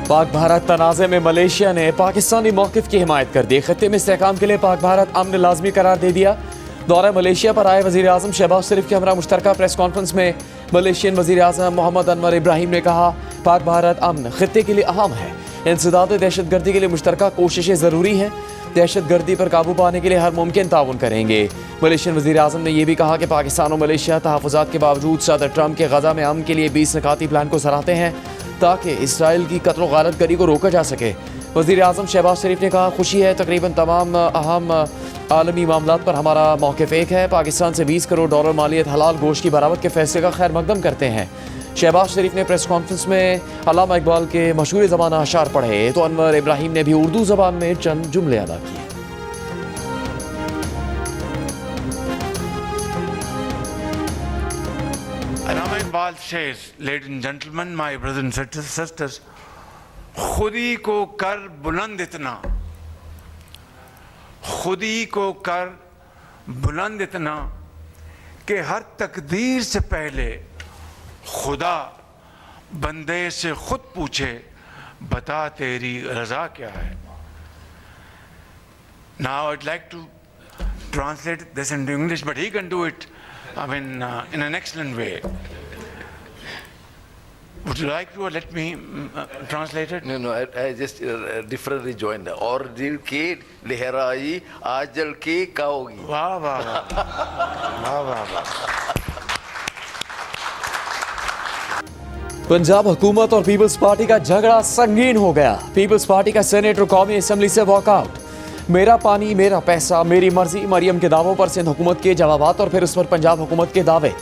पाक भारत तनाज़े में मलेशिया ने पाकिस्तानी मौक़िफ़ की हिमायत कर दी। खत्ते में इस्तेहकाम के लिए पाक भारत अमन लाजमी करार दे दिया। दौरा मलेशिया पर आए वज़ीर आज़म शहबाज शरीफ के हमरा मुश्तरका प्रेस कॉन्फ्रेंस में मलेशियन वज़ीर आज़म मोहम्मद अनवर इब्राहिम ने कहा, पाक भारत अमन खत्ते के लिए अहम है। इंसदाद दहशत गर्दी के लिए मुश्तरका कोशिशें ज़रूरी हैं। दहशत गर्दी पर काबू पाने के लिए हर मुमकिन ताउन करेंगे। मलेशियन वज़ीर आज़म ने यह भी कहा कि पाकिस्तान और मलेशिया तहफ़्फ़ुज़ात के बावजूद सदर ट्रंप के गज़ा में अमन के लिए 20 निकाती प्लान को सराहते हैं ताकि इसराइल की कत्ल गारत गरी को रोका जा सके। वज़ीर आज़म शहबाज शरीफ ने कहा, खुशी है तकरीबन तमाम अहम आलमी मामलात पर हमारा मौक़िफ़ एक है। पाकिस्तान से $20 करोड़ मालियत हलाल गोश्त की बरामद के फैसले का खैर मकदम करते हैं। शहबाज शरीफ ने प्रेस कॉन्फ्रेंस में अल्लामा इकबाल के मशहूर ज़माना अशार पढ़े तो अनवर इब्राहिम ने भी उर्दू ज़बान में चंद जुमले अदा किए। Allama Iqbal says, ladies and gentlemen, my brothers and sisters, खुदी को कर बुलंद इतना, खुदी को कर बुलंद इतना कि हर तकदीर से पहले खुदा बंदे से खुद पूछे, बता तेरी रजा क्या है। Now I'd like to translate this into English, but he can do it, in an excellent way. Would you like to let me translate it? No, I just differently joined. और दिल के लहराई आजल के काओगी। वाह वाह वाह वाह वाह। पंजाब हुकूमत और पीपल्स पार्टी का झगड़ा संगीन हो गया। पीपल्स पार्टी का सेनेटर कौमी असेंबली से वॉकआउट। मेरा पानी मेरा पैसा मेरी मर्जी मरियम के दावों पर सिंध हुकूमत के जवाबात और फिर उस पर पंजाब हुकूमत के दावे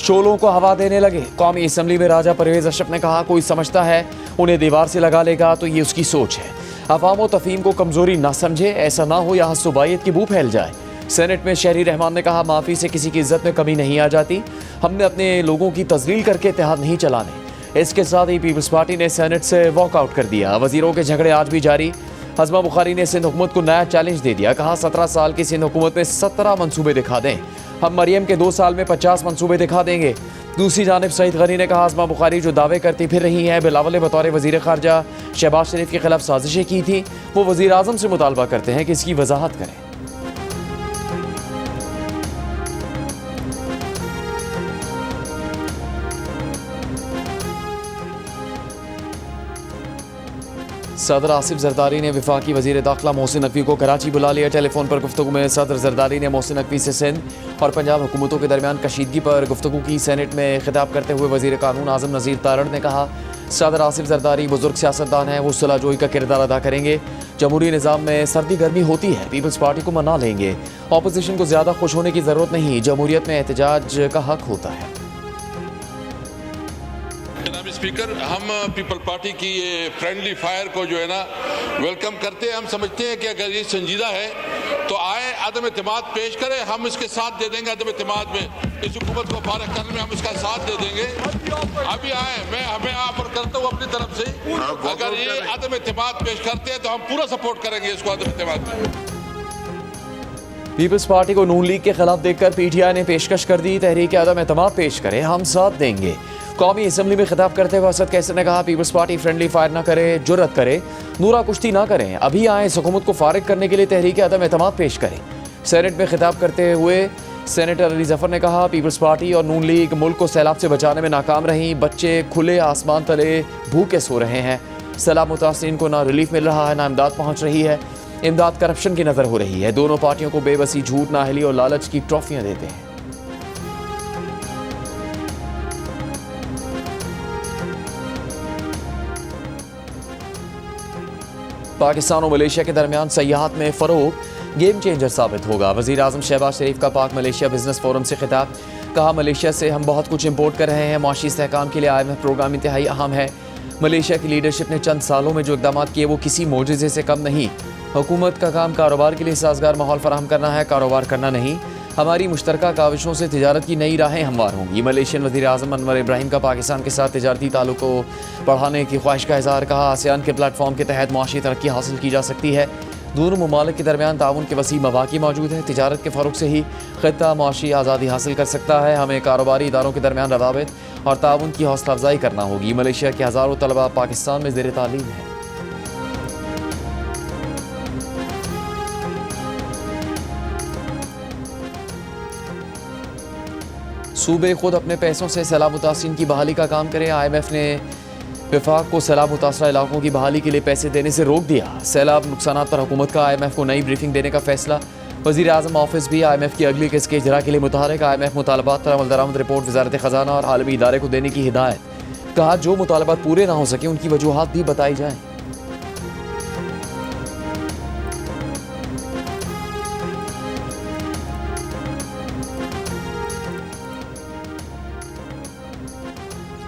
शोलों को हवा देने लगे। कौमी असेंबली में राजा परवेज अशरफ ने कहा, कोई समझता है उन्हें दीवार से लगा लेगा तो ये उसकी सोच है। अवाम व तफहीम को कमजोरी ना समझे, ऐसा ना हो यहाँ सुबाइयत की बू फैल जाए। सेनेट में शहरी रहमान ने कहा, माफ़ी से किसी की इज्जत में कमी नहीं आ जाती, हमने अपने लोगों की तजलील करके इत्तेहाद नहीं चलाने। इसके साथ ही पीपल्स पार्टी ने सेनेट से वॉकआउट कर दिया। वजीरों के झगड़े आज भी जारी। हज़मा बुखारी ने सिंध हुकूमत को नया चैलेंज दे दिया। कहा, 17 साल की सिंध हुकूमत में 17 मनसूबे दिखा दें, हम मरियम के 2 साल में 50 मनसूबे दिखा देंगे। दूसरी जानिब सईद गनी ने कहा, हज़मा बुखारी जो दावे करती फिर रही हैं, बिलावल ने बतौर वज़ीर ख़ारजा शहबाज शरीफ के खिलाफ साजिशें की थी, वो वज़ीर आज़म से मुतालबा करते हैं कि इसकी वजाहत करें। सदर आसिफ जरदारी ने वफाकी वज़ीर दाखिला मोहसिन नकवी को कराची बुला लिया। टेलीफोन पर गुफ्तगू में सदर जरदारी ने मोहसिन नकवी से सिंध और पंजाब हुकूमतों के दरमियान कशीदगी पर गुफ्तगू की। सेनेट में खिताब करते हुए वज़ीर कानून आज़म नज़ीर तारड़ ने कहा, सदर आसिफ जरदारी बुजुर्ग सियासतदान हैं, वो सुलहजोई का किरदार अदा करेंगे। जमहूरी निज़ाम में सर्दी गर्मी होती है, पीपल्स पार्टी को मना लेंगे। अपोजिशन को ज़्यादा खुश होने की ज़रूरत नहीं, जमहूरियत में एहतजाज का हक होता है। स्पीकर, हम पीपल पार्टी की ये फ्रेंडली फायर को जो है ना वेलकम करते हैं। हम समझते हैं कि अगर ये संजीदा है तो आए, अदम एतमाद पेश करें, हम इसके साथ दे देंगे। अदम एतमाद में इस हुकूमत को फारग करने में हम इसका साथ दे देंगे। अभी आए, मैं हमें ऑफर करता हूँ अपनी तरफ से, अगर ये अदम एतमाद पेश करते हैं तो हम पूरा सपोर्ट करेंगे इसको अदम एतमाद में। पीपल्स पार्टी को नून लीग के खिलाफ देखकर पीटीआई ने पेशकश कर दी, तहरीक अदम एतमाद पेश करें, हम साथ देंगे। कौमी असम्बली में खिताब करते हुए असद कैसर ने कहा, पीपल्स पार्टी फ्रेंडली फायर ना करे, जुर्रत करे, नूरा कुश्ती ना करें, अभी आए इस हुकूमत को फारिग करने के लिए तहरीक अदम एतमाद पेश करें। सेनेट में खिताब करते हुए सेनेटर अली जफर ने कहा, पीपल्स पार्टी और नून लीग मुल्क को सैलाब से बचाने में नाकाम रही, बच्चे खुले आसमान तले भूखे सो रहे हैं। सैलाब मुतासरीन को ना रिलीफ मिल रहा है ना इमदाद पहुँच रही है, इमदाद करप्शन की नज़र हो रही है। दोनों पार्टियों को बेबसी, झूठ, नाअहली और लालच की ट्रॉफियाँ देते हैं। पाकिस्तान और मलेशिया के दरमियान सयाहत में फ़रोग गेम चेंजर साबित होगा। वज़ीर आज़म शहबाज शरीफ का पाक मलेशिया बिजनेस फोरम से खिताब। कहा, मलेशिया से हम बहुत कुछ इम्पोर्ट कर रहे हैं, मुआशी इस्तेहकाम के लिए IMF प्रोग्राम इंतहाई अहम है। मलेशिया की लीडरशिप ने चंद सालों में जो इक़दाम किए वो किसी मोजज़े से कम नहीं। हुकूमत का काम कारोबार के लिए साजगार माहौल फराहम करना है, कारोबार करना नहीं। हमारी मुश्तरका काविशों से तिजारत की नई राहें हमवार होंगी। मलेशियन वज़ीर आज़म अनवर इब्राहिम का पाकिस्तान के साथ तिजारती ताल्लुक़ को बढ़ाने की ख्वाहिश का इज़हार। कहा, आसियान के प्लेटफॉर्म के तहत मुआशी तरक्की हासिल की जा सकती है। दोनों ममालिक के दरमियान ताउन के वसी मवाक़ी मौजूद है। तिजारत के फ़रोग़ से ही ख़ित्ता मुआशी आज़ादी हासिल कर सकता है। हमें कारोबारी इदारों के दरमियान रवाबित और ताउन की हौसला अफजाई करना होगी। मलेशिया के हज़ारों तलबा पाकिस्तान में ज़ेर तालीम है। सूबे खुद अपने पैसों से सैलाब मुतासिरीन की बहाली का काम करें। IMF ने वफाक को सैलाब मुतासरा इलाकों की बहाली के लिए पैसे देने से रोक दिया। सैलाब नुकसान पर हुकूमत का IMF को नई ब्रीफिंग देने का फैसला। वज़ीर आज़म ऑफिस भी IMF की अगली किस्त के इजरा के लिए मुतहरिक। IMF मुतालबात पर अमल दरामद रिपोर्ट वज़ारत ख़जाना और आलमी इदारे को देने की हिदायत। कहा जो मुतालबात पूरे ना हो सके उनकी वजूहात भी बताई जाएँ।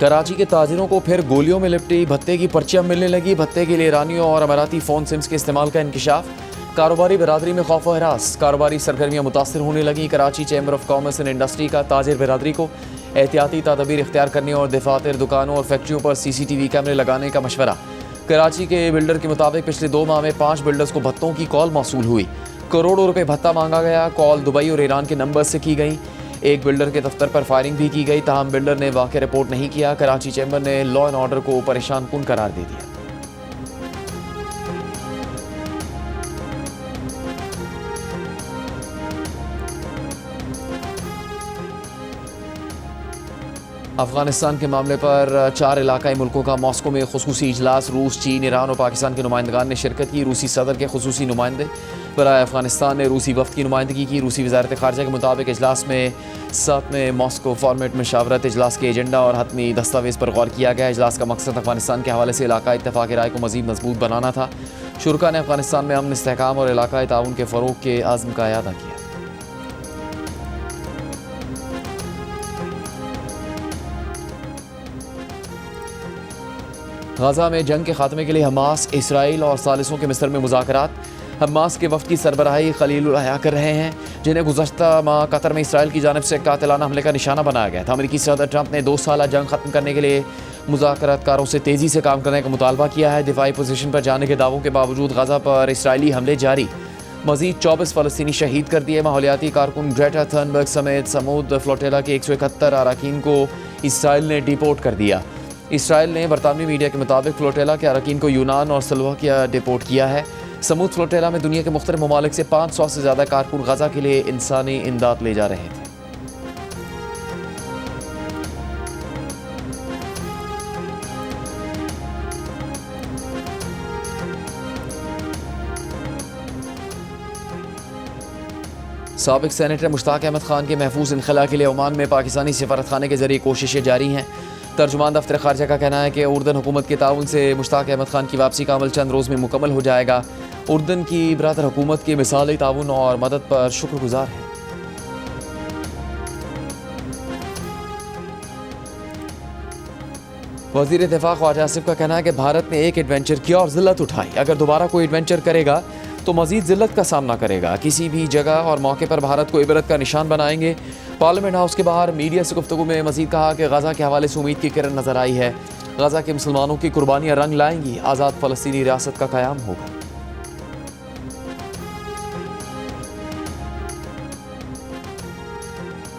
कराची के ताजिरों को फिर गोलियों में लिपटी भत्ते की पर्चियां मिलने लगी। भत्ते के लिए ईरानियों और अमाराती फ़ोन सिम्स के इस्तेमाल का इंकशाफ। कारोबारी बरादरी में खौफ व हरास। कारोबारी सरगर्मियां मुतासर होने लगी। Karachi chamber of commerce and industry का ताजिर बरादरी को एहतियाती तदाबीर इख्तियार करने और दफातर, दुकानों और फैक्ट्रियों पर CCTV कैमरे लगाने का मशवरा। कराची के बिल्डर के मुताबिक पिछले 2 माह में 5 बिल्डर्स को भत्तों की कॉल मौसूल हुई। करोड़ों रुपए भत्ता मांगा गया। कॉल दुबई और ईरान के नंबर से की गई। एक बिल्डर के दफ्तर पर फायरिंग भी की गई, ताहम बिल्डर ने वाक़या रिपोर्ट नहीं किया। कराची चैम्बर ने लॉ एंड ऑर्डर को परेशान कुन करार दे दिया। अफगानिस्तान के मामले पर 4 इलाकाई मुल्कों का मॉस्को में खुसूसी इजलास। रूस, चीन, ईरान और पाकिस्तान के नुमाइंदगान ने शिरकत की। रूसी सदर के खुसूसी नुमाइंदे बराए अफगानिस्तान ने रूसी वफ्द की नुमाइंदगी की। रूसी वज़ारत ख़ारजा के मुताबिक इजलास में 7वें मॉस्को फॉर्मेट मशावरत इजलास के एजेंडा और हतमी दस्तावेज़ पर गौर किया गया। इजलास का मकसद अफगानिस्तान के हवाले से इलाकाई इत्तफ़ाक़ राय को मज़ीद मजबूत बनाना था। शुरका ने अफगानिस्तान में अमन, इस्तेहकाम और इलाकाई ताउन के फ़रोग़ के आज़म का इयादा किया। गाज़ा में जंग के खात्मे के लिए हमास, इसराइल और सालिसों के मिस्र में मुज़ाकरात। हमास के वफ़द की सरबराही खलीलुल हया कर रहे हैं, जिन्हें गुज़श्ता माह कतर में इसराइल की जानिब से कातिलाना हमले का निशाना बनाया गया था। अमेरिकी सदर ट्रंप ने 2 साला जंग ख़त्म करने के लिए मुज़ाकरातकारों से तेज़ी से काम करने का मुतालबा किया है। दिफाई पोजीशन पर जाने के दावों के बावजूद गाज़ा पर इसराइली हमले जारी। मज़ीद 24 फ़लस्तीनी शहीद कर दिए। माहौलियाती कारकुन ग्रेटा थर्नबर्ग समेत समूद फ्लोटेला के 171 अरकान को इसराइल ने डिपोर्ट कर दिया। इसराइल ने बरतानवी मीडिया के मुताबिक फ्लोटेला के अरकान को यूनान और स्लोवाकिया डिपोर्ट किया है। समूद फ्लोटेला में दुनिया के मुख्तलिफ ममालिक से 500 से ज़्यादा कारकुन गाज़ा के लिए इंसानी इमदाद ले जा रहे थे। साबिक सेनेटर मुश्ताक अहमद खान के महफूज इनखला के लिए ओमान में पाकिस्तानी सफारतखाने के जरिए कोशिशें जारी हैं। तर्जुमान दफ्तर खारजा का कहना है कि उर्दन हुकूमत के ताउन से मुश्ताक अहमद खान की वापसी का अमल चंद रोज़ में मुकम्मल हो जाएगा। उर्दन की बरादर हुकूमत के मिसाली ताउन और मदद पर शुक्रगुजार है। वज़ीर दिफा ख्वाजा आसिफ का कहना है कि भारत ने एक एडवेंचर किया और जिल्लत उठाई। अगर दोबारा कोई एडवेंचर करेगा तो मज़ीद जिल्लत का सामना करेगा। किसी भी जगह और मौके पर भारत को इबरत का निशान बनाएंगे। पार्लियामेंट हाउस के बाहर मीडिया से गुफ्तगू में मज़ीद कहा कि गाज़ा के हवाले से उम्मीद की किरण नज़र आई है। गाज़ा के मुसलमानों की कुर्बानियाँ रंग लाएंगी। आज़ाद फ़लस्तीनी रियासत का क़याम होगा।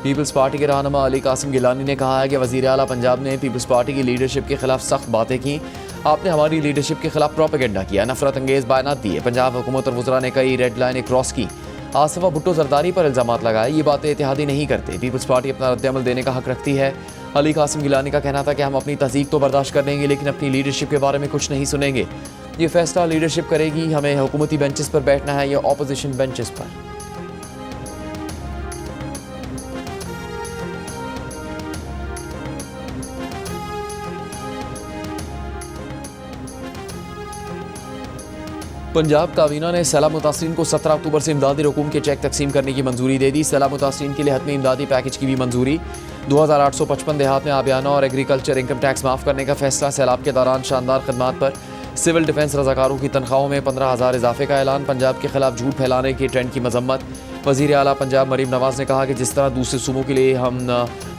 पीपल्स पार्टी के रहनुमा अली कासिम गिलानी ने कहा है कि वज़ीर आला पंजाब ने पीपल्स पार्टी की लीडरशिप के खिलाफ सख्त बातें की। आपने हमारी लीडरशिप के खिलाफ प्रोपेगेंडा किया, नफरत अंगेज़ बयानात दिए। पंजाब हुकूमत और वज़रा ने कई रेड लाइनें क्रॉस की। आसिफा भुट्टो जरदारी पर इल्ज़ामात लगाए। ये बातें इत्तेहादी नहीं करते। पीपल्स पार्टी अपना रद्द-ए-अमल देने का हक रखती है। अली कासिम गिलानी का कहना था कि हम अपनी तहज़ीब तो बर्दाश्त कर लेंगे, लेकिन अपनी लीडरशिप के बारे में कुछ नहीं सुनेंगे। ये फैसला लीडरशिप करेगी। हमें हुकूमती बेंचेस पर बैठना है या ऑपोजिशन बेंचेस पर। पंजाब काबीना ने सैलाब मुतासरीन को 17 अक्टूबर से इमदादी रकूम के चेक तकसीम करने की मंजूरी दे दी। सैलाब मुतासरीन के लिए हतमी इमदादी पैकेज की भी मंजूरी। 2855 देहात में आबियाना और एग्रीकल्चर इनकम टैक्स माफ़ करने का फैसला। सैलाब के दौरान शानदार खदमात पर सिविल डिफेंस रजाकारों की तनख्वाहों में 15,000 इजाफे का ऐलान। पंजाब के खिलाफ झूठ फैलाने के ट्रेंड की मजम्मत। वज़ीर आला पंजाब मरीम नवाज़ ने कहा कि जिस तरह दूसरे सूबों के लिए हम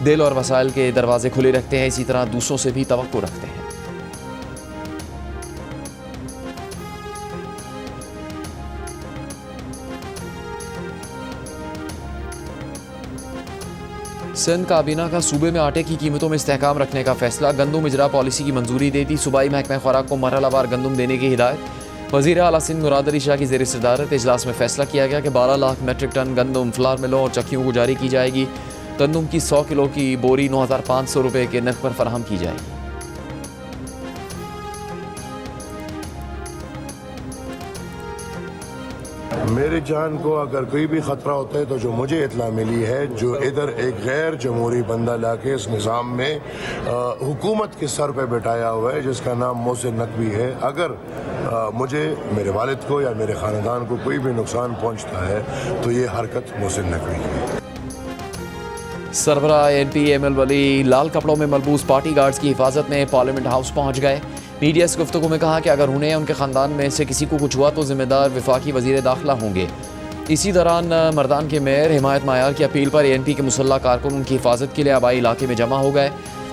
दिल और वसाइल के दरवाजे खुले रखते हैं, इसी तरह दूसरों से भी तवक्को रखते हैं। सिंध काबीना का सूबे में आटे की कीमतों में इस्तेहकाम रखने का फैसला। गंदम इजरा पॉलिसी की मंजूरी दे दी। सूबाई महकमा खुराक को मरहलावार गंदम देने की हिदायत। वज़ीर आला सिंध मुराद अली शाह की ज़ेर सदारत इजलास में फैसला किया गया कि 12 लाख मेट्रिक टन गंदम फ्लावर मिलों और चक्कियों को जारी की जाएगी। गंदम की 100 किलो की बोरी 9,500 रुपये के नर्ख पर फराहम की जाएगी। मेरी जान को अगर कोई भी ख़तरा होता है तो जो मुझे इतला मिली है, जो इधर एक गैर जमहूरी बंदा लाके इस निज़ाम में हुकूमत के सर पे बिठाया हुआ है, जिसका नाम मोहसिन नकवी है। अगर मुझे, मेरे वालिद को या मेरे ख़ानदान को कोई भी नुकसान पहुंचता है तो ये हरकत मोहसिन नकवी की है। सरबराह एनपी एमएल वली लाल कपड़ों में मलबूस पार्टी गार्ड्स की हिफाजत में पार्लियामेंट हाउस पहुंच गए। मीडिया से गुफ्तगू में कहा कि अगर उन्हें या उनके ख़ानदान में से किसी को कुछ हुआ तो ज़िम्मेदार वफाकी वज़ीर दाखिला होंगे। इसी दौरान मर्दान के मेयर हिमायत मायार की अपील पर एनपी के मुसल्ला कारकुन उनकी हिफाजत के लिए आबाई इलाके में जमा हो गए।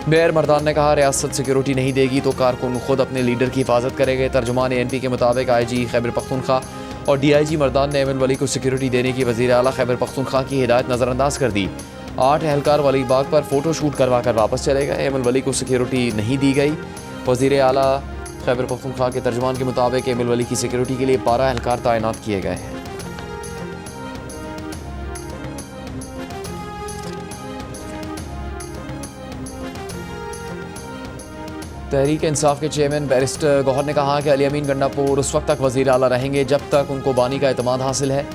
मेयर मर्दान ने कहा, रियासत सिक्योरिटी नहीं देगी तो कारकुन खुद अपने लीडर की हिफाजत करेंगे। तर्जुमान एनपी के मुताबिक IG खैबर पख्तूनख्वा और DIG मर्दान ने एमएल वली को सिक्योरिटी देने की वज़ीर आला खैबर पख्तूनख्वा की हिदायत नज़रअंदाज कर दी। 8 एहलकार वली बाग पर फ़ोटो शूट करवा कर वापस चले गए। एमएल वली को सिक्योरिटी नहीं दी गई। वज़ीर आला खैबर पख्तूनख्वा के तर्जुमान के मुताबिक एमएल वली की सिक्योरिटी के लिए 12 एहलकार तैनात किए गए हैं। तहरीक इंसाफ के चेयरमैन बैरिस्टर गौहर ने कहा कि अली अमीन गंडापुर उस वक्त तक वज़ीर आला रहेंगे जब तक उनको बानी का एतमाद हासिल है।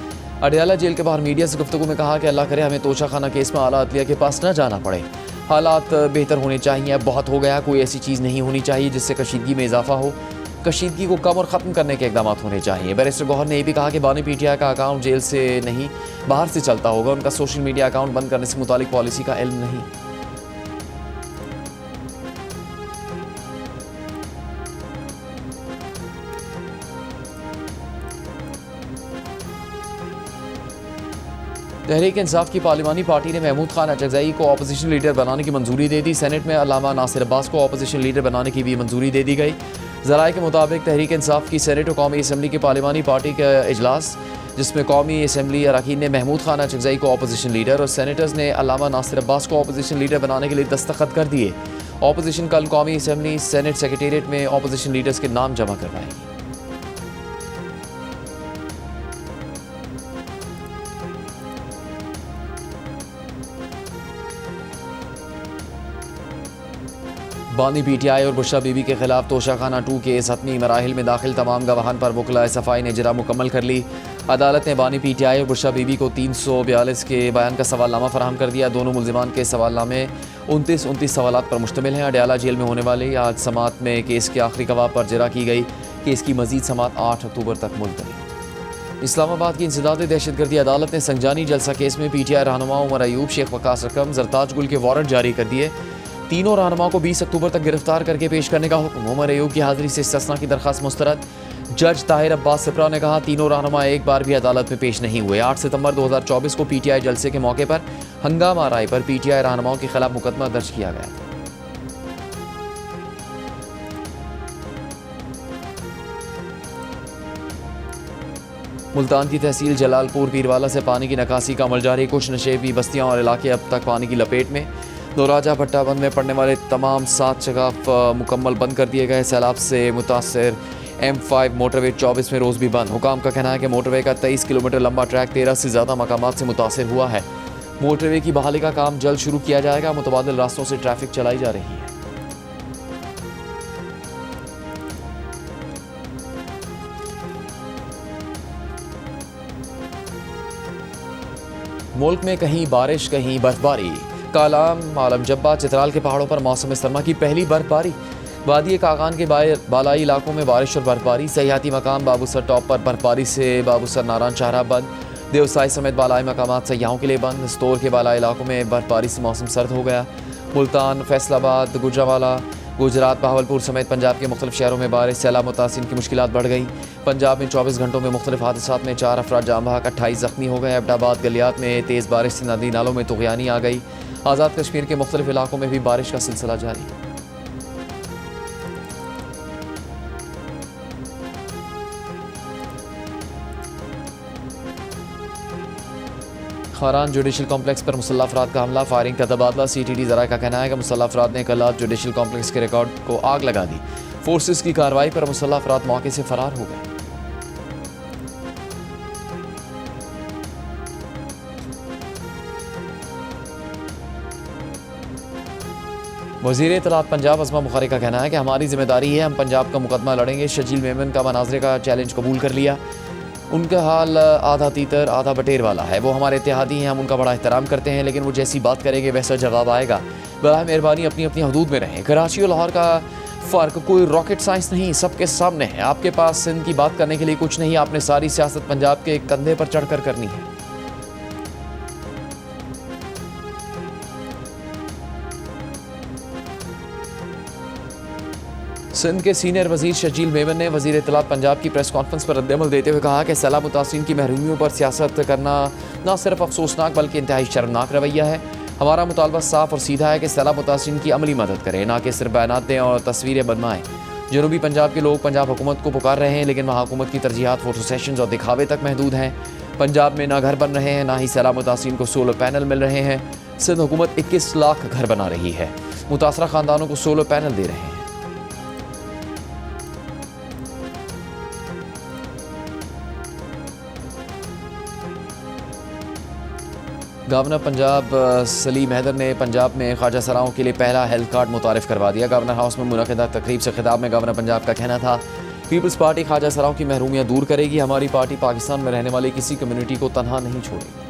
अडयाला जेल के बाहर मीडिया से गुफ्तगू में कहा कि अल्लाह करे हमें तोशा खाना केस में आला अदलिया के पास न जाना पड़े। हालात बेहतर होने चाहिए, अब बहुत हो गया। कोई ऐसी चीज़ नहीं होनी चाहिए जिससे कशीदगी में इजाफा हो। कशीदगी को कम और ख़त्म करने के इक़दाम होने चाहिए। बैरिस्टर गौहर ने यह भी कहा कि बानी PTI का अकाउंट जेल से नहीं बाहर से चलता होगा। उनका सोशल मीडिया अकाउंट बंद करने से मुतालिक पॉलिसी का इल्म नहीं। तहरीक इंसाफ की पार्लिमानी पार्टी ने महमूद खान अचकज़ई को अपोजिशन लीडर बनाने की मंजूरी दे दी। सेनेट में अल्लामा नासिर अब्बास को अपोजिशन लीडर बनाने की भी मंजूरी दे दी गई। ज़राए के मुताबिक तहरीक इंसाफ की सेनेट और कौमी असम्बली की पार्लिमानी पार्टी का इजलास, जिसमें कौमी असम्बली अरकान ने महमूद खान अचकज़ई को अपोजिशन लीडर और सेनेटर्स ने अल्लामा नासिर अब्बास को अपोजिशन लीडर बनाने के लिए दस्तखत कर दिए। अपोजिशन कल कौमी असम्बली सेनेट सेक्रेटेरिएट में अपोजिशन लीडर्स के नाम जमा करवाएंगी। बानी PTI और बुशरा बीबी के खिलाफ तोशाखाना 2 के हतमी मराहिल में दाखिल तमाम गवाहान पर वकला सफाई ने इजरा मुकम्मल कर ली। अदालत ने बानी PTI और बुशरा बीबी को 342 के बयान का सवालनामा फराहम कर दिया। दोनों मुल्जिमान के सवालनामे 29 सवालात पर मुश्तमिल हैं। अडयाला जेल में होने वाली आज समात में केस के आखिरी गवाह पर जरा की गई। केस की मजीद समात 8 अक्टूबर तक मुलतवी। इस्लामाबाद की इंसदाद दहशतगर्दी अदालत ने संजानी जलसा केस में PTI रहनुमा उमर अयूब, शेख वकास रकम, जरताज गुल के वारंट जारी कर दिए। तीनों रहनुमाओं को 20 अक्टूबर तक गिरफ्तार करके पेश करने का हुक्म। उमर अयूब की हाजिरी से इस्तिस्ना की दरख्वास्त मुस्तरद। जज ताहिर अब्बास सिप्रा ने कहा तीनों रहनुमा एक बार भी अदालत में पेश नहीं हुए। 8 सितंबर 2024 को PTI जलसे के मौके पर हंगामा राय पर PTI रहनुमाओं के खिलाफ मुकदमा दर्ज किया गया था। मुल्तान की तहसील जलालपुर पीरवाला से पानी की निकासी का अमल जारी। कुछ नशेबी बस्तियां और इलाके अब तक पानी की लपेट में। दोराजा भट्टा बंद में पड़ने वाले तमाम 7 जगह मुकम्मल बंद कर दिए गए। सैलाब से मुतासर M5 मोटरवे 24 में रोज़ भी बंद। हुकाम का कहना है कि मोटरवे का 23 किलोमीटर लंबा ट्रैक 13 से ज़्यादा मकामात से मुतासर हुआ है। मोटरवे की बहाली का काम जल्द शुरू किया जाएगा। मुतबादिल रास्तों से ट्रैफिक चलाई जा रही है। मुल्क में कहीं बारिश कहीं बर्फबारी। कालाम, आलम जब्बा, चित्राल के पहाड़ों पर मौसम सरमा की पहली बर्फबारी। वादी कागान के बालाई इलाकों में बारिश और बर्फबारी। सयाहती मकाम बाबूसर टॉप पर बर्फबारी से बाबूसर नारायण शाहरा बंद। देवसाई समेत बालाई मकामात सयाहों के लिए बंद। स्तोर के बालाई इलाकों में बर्फबारी से मौसम सर्द हो गया। मुल्तान, फैसलाबाद, गुजरावाला, गुजरात, बहावलपुर समेत पंजाब के मुख्तलिफ शहरों में बारिश। सैलाब मुतासिरीन की मुश्किलात बढ़ गई। पंजाब में 24 घंटों में मुख्तलिफ हादसात में 4 अफराद जाम बहक, 28 जख्मी हो गए। अब्दाबाद गलियात में तेज़ बारिश से नदी नालों में तुग़यानी आ गई। आज़ाद कश्मीर के मुख्तलिफ इलाकों में भी बारिश का सिलसिला जारी। खारान जुडिशल कॉम्प्लेक्स पर मुसल्लह अफराद का हमला, फायरिंग का तबादला। CTD ज़राए का कहना है कि मुसल्लह अफराद ने कल रात जुडिशल कॉम्प्लेक्स के रिकॉर्ड को आग लगा दी। फोर्सेस की कार्रवाई पर मुसल्लह अफराद मौके से फरार हो गए। वज़ीर इत्तलात पंजाब अज़मा बुखारी का कहना है कि हमारी जिम्मेदारी है, हम पंजाब का मुकदमा लड़ेंगे। शजील मेमन का मनाजरे का चैलेंज कबूल कर लिया। उनका हाल आधा तीतर आधा बटेर वाला है। वो हमारे इत्तेहादी हैं, हम उनका बड़ा एहतराम करते हैं, लेकिन वो जैसी बात करेंगे वैसा जवाब आएगा। बराह मेहरबानी अपनी अपनी हदूद में रहें। कराची और लाहौर का फ़र्क कोई रॉकेट साइंस नहीं, सबके सामने है। आपके पास सिंध की बात करने के लिए कुछ नहीं, आपने सारी सियासत पंजाब के कंधे पर चढ़कर करनी है। सिंध के सीनियर वजीर शजील मेमन ने वजीर इत्तलात पंजाब की प्रेस कॉन्फ्रेंस पर रद्दमल देते हुए कहा कि सैलाब मुतासिरीन की महरूमियों पर सियासत करना न सिर्फ अफसोसनाक बल्कि इंतहाई शर्मनाक रवैया है। हमारा मुतालबा साफ और सीधा है कि सैलाब मुतासिरीन की अमली मदद करें, ना कि सिर्फ बयानात दें और तस्वीरें बनवाएं। जनूबी पंजाब के लोग पंजाब हुकूमत को पुकार रहे हैं, लेकिन वहाँ हुकूमत की तरजीहात फोटो सेशंस और दिखावे तक महदूद हैं। पंजाब में ना घर बन रहे हैं, ना ही सैलाब मुतासिरीन को सोलर पैनल मिल रहे हैं। सिंध हुकूमत 21 लाख घर बना रही है, मुतासरा खानदानों को सोलर पैनल दे रहे हैं। गवर्नर पंजाब सलीम हैदर ने पंजाब में ख्वाजा सराओं के लिए पहला हेल्थ कार्ड मुतारिफ करवा दिया। गवर्नर हाउस में मुनक़िदा तकरीब से खिताब में गवर्नर पंजाब का कहना था, पीपल्स पार्टी ख्वाजा सराओं की महरूमियाँ दूर करेगी। हमारी पार्टी पाकिस्तान में रहने वाली किसी कम्युनिटी को तनहा नहीं छोड़ेगी।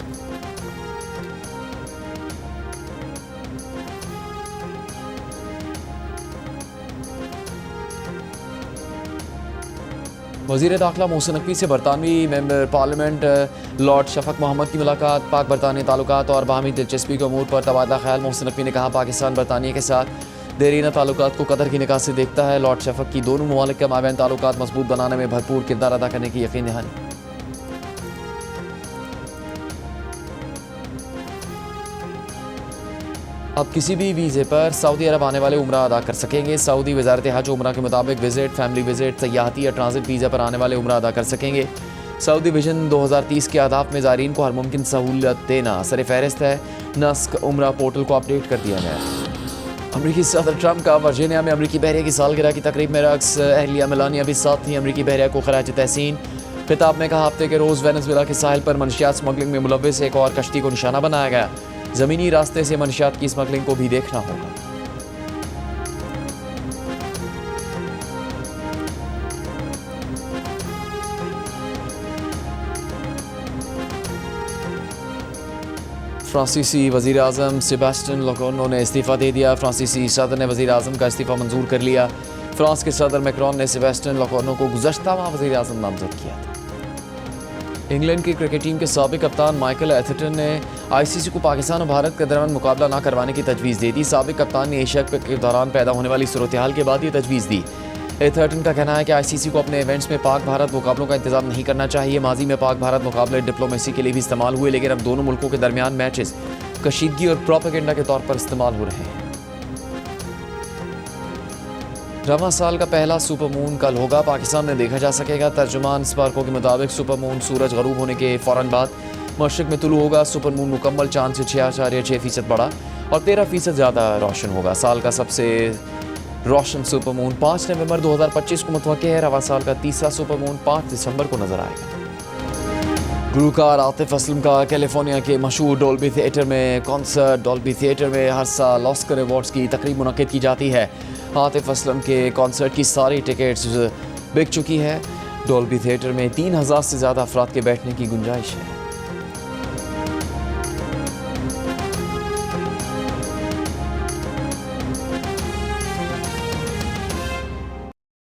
वज़ीर दाखिला मोहसिन नकवी से बरतानवी member parliament lord Shafaq Mohammad की मुलाकात। पाक बरतानिया ताल्लुकात और बाहमी दिलचस्पी के अमूर पर तबादला ख्याल। मोहसिन नकवी ने कहा, पाकिस्तान बरतानिया के साथ देरीना ताल्लुकात को कदर की निगाह से देखता है। लॉर्ड शफक की दोनों ममालिक के माबैन ताल्लुकात मजबूत बनाने में भरपूर किरदार अदा करने की यकीन दहानी। अब किसी भी वीज़े पर सऊदी अरब आने वाले उम्रा अदा कर सकेंगे। सऊदी वजारत हज उम्रा के मुताबिक विजिट, फैमिली विजिट, सयाहती या ट्रांजिट वीज़ा पर आने वाले उम्रा अदा कर सकेंगे। सऊदी विजन 2030 के अहदाफ में ज़ायरीन को हर मुमकिन सहूलत देना सर फहरिस्त है। नस्क उम्रा पोर्टल को अपडेट कर दिया गया। अमरीकी सदर ट्रंप का वर्जीनिया में अमरीकी बहरिया की सालगिरह की तकरीब में रक्स। अहलिया मेलानिया भी साथ थी। अमरीकी बहरिया को खराज तहसीन। खिताब में कहा, हफ्ते के रोज़ वेनेजुएला के साहिल पर मनशियात स्मगलिंग में मुलव्विस एक और कश्ती को निशाना बनाया गया। ज़मीनी रास्ते से मनशियात की स्मगलिंग को भी देखना होगा। फ्रांसीसी वज़ीर आज़म सेबास्टियन लोकोर्नो ने इस्तीफ़ा दे दिया। फ्रांसीसी सदर ने वज़ीर आज़म का इस्तीफ़ा मंजूर कर लिया। फ्रांस के सदर मैक्रोन ने सेबास्टियन लोकोर्नो को गुज़श्ता माह वज़ीर आज़म नामज़द किया था। इंग्लैंड की क्रिकेट टीम के साबिक़ कप्तान माइकल एथरटन ने आईसीसी को पाकिस्तान और भारत के दरमियान मुकाबला न करवाने की तजवीज़ दे दी। साबिक़ कप्तान ने एशिया कप के दौरान पैदा होने वाली सूरत हाल के बाद ये तजवीज़ दी। एथरटन का कहना है कि आईसीसी को अपने इवेंट्स में पाक भारत मुकाबलों का इंतजाम नहीं करना चाहिए। माजी में पाक भारत मुकाबले डिप्लोमेसी के लिए भी इस्तेमाल हुए, लेकिन अब दोनों मुल्कों के दरमियान मैचेस कशीदगी और प्रोपेगेंडा के तौर पर इस्तेमाल हो रहे हैं। रवां साल का पहला सुपर मून कल होगा, पाकिस्तान में देखा जा सकेगा। तर्जुमान स्पार्को के मुताबिक सुपर मून सूरज गरूब होने के फ़ौरन बाद मशरिक में तुलू होगा। सुपर मून मुकम्मल चांद से 6.6% बड़ा और 13% ज़्यादा रोशन होगा। साल का सबसे रोशन सुपर मून 5 नवंबर 2025 को मुतवक्के है। रवां साल का तीसरा सुपर मून 5 दिसंबर को नजर आएगा। गुलकार आतिफ असलम का कैलिफोर्निया के मशहूर डॉल्बी थिएटर में कॉन्सर्ट। डॉल्बी थिएटर में हर साल ऑस्कर अवार्ड्स की तकरीब मुनक्किद की जाती है। आतिफ असलम के कॉन्सर्ट की सारी टिकट्स बिक चुकी है। डॉल्बी थिएटर में 3000 से ज़्यादा अफराद के बैठने की गुंजाइश है।